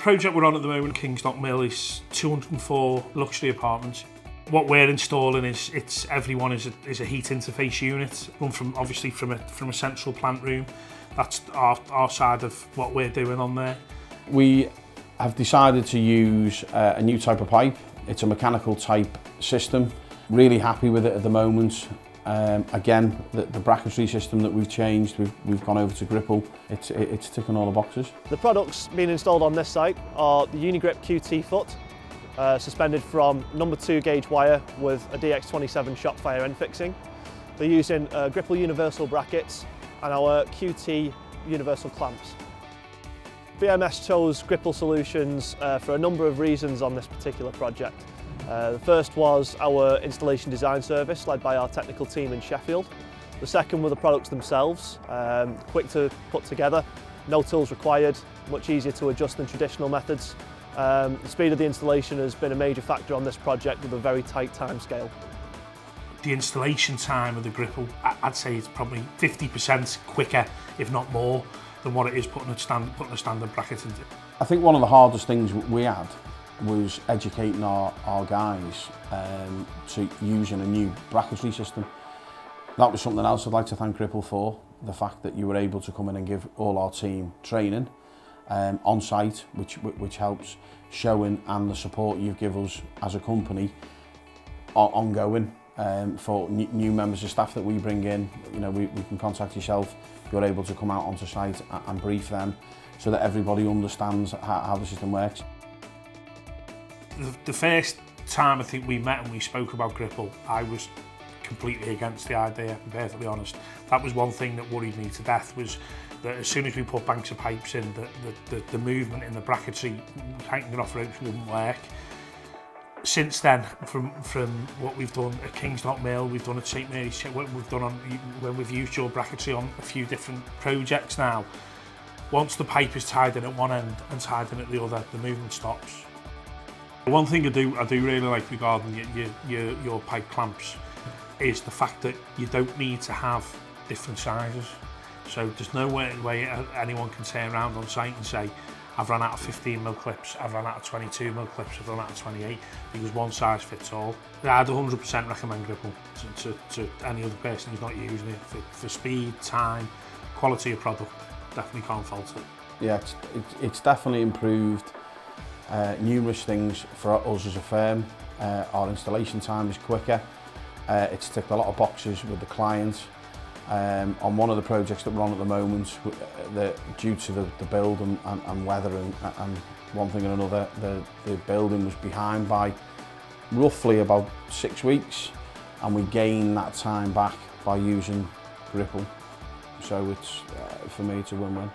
project we're on at the moment, Kingsdock Mill, is 204 luxury apartments. What we're installing is everyone is a heat interface unit, run obviously from a central plant room. That's our side of what we're doing on there. We have decided to use a new type of pipe. It's a mechanical type system. Really happy with it at the moment. Again, the bracketry system that we've changed, we've gone over to Gripple. It's ticking all the boxes. The products being installed on this site are the UniGrip QT foot, suspended from number 2 gauge wire with a DX27 shock fire end fixing. They're using Gripple universal brackets and our QT universal clamps. BMS chose Gripple Solutions for a number of reasons on this particular project. The first was our installation design service led by our technical team in Sheffield. The second were the products themselves, quick to put together, no tools required, much easier to adjust than traditional methods. The speed of the installation has been a major factor on this project with a very tight time scale. The installation time of the Gripple, I'd say it's probably 50% quicker, if not more, than what it is putting a standard bracket into. I think one of the hardest things we had was educating our guys to using a new bracketry system. That was something else I'd like to thank Gripple for, the fact that you were able to come in and give all our team training on site, which helps showing, and the support you give us as a company ongoing. For new members of staff that we bring in, you know, we can contact yourself. You're able to come out onto site and brief them so that everybody understands how the system works. The first time I think we met and we spoke about Gripple, I was completely against the idea, to be perfectly honest. That was one thing that worried me to death, was that as soon as we put banks of pipes in, the movement in the bracketry, tightening off ropes wouldn't work. Since then, from what we've done at Kingsdock Mill, we've done at St Mary's, what we've done when we've used your bracketry on a few different projects now, once the pipe is tied in at one end and tied in at the other, the movement stops. One thing I do really like regarding your pipe clamps is the fact that you don't need to have different sizes. So there's no way anyone can turn around on site and say, I've run out of 15mm clips, I've run out of 22mm clips, I've run out of 28, because one size fits all. I'd 100% recommend Gripple to any other person who's not using it for speed, time, quality of product. Definitely can't fault it. Yeah, it's definitely improved numerous things for us as a firm. Our installation time is quicker. It's ticked a lot of boxes with the client. On one of the projects that we're on at the moment, due to the build and weather and one thing and another, the building was behind by roughly about 6 weeks, and we gained that time back by using Gripple. So it's, for me, it's a win-win.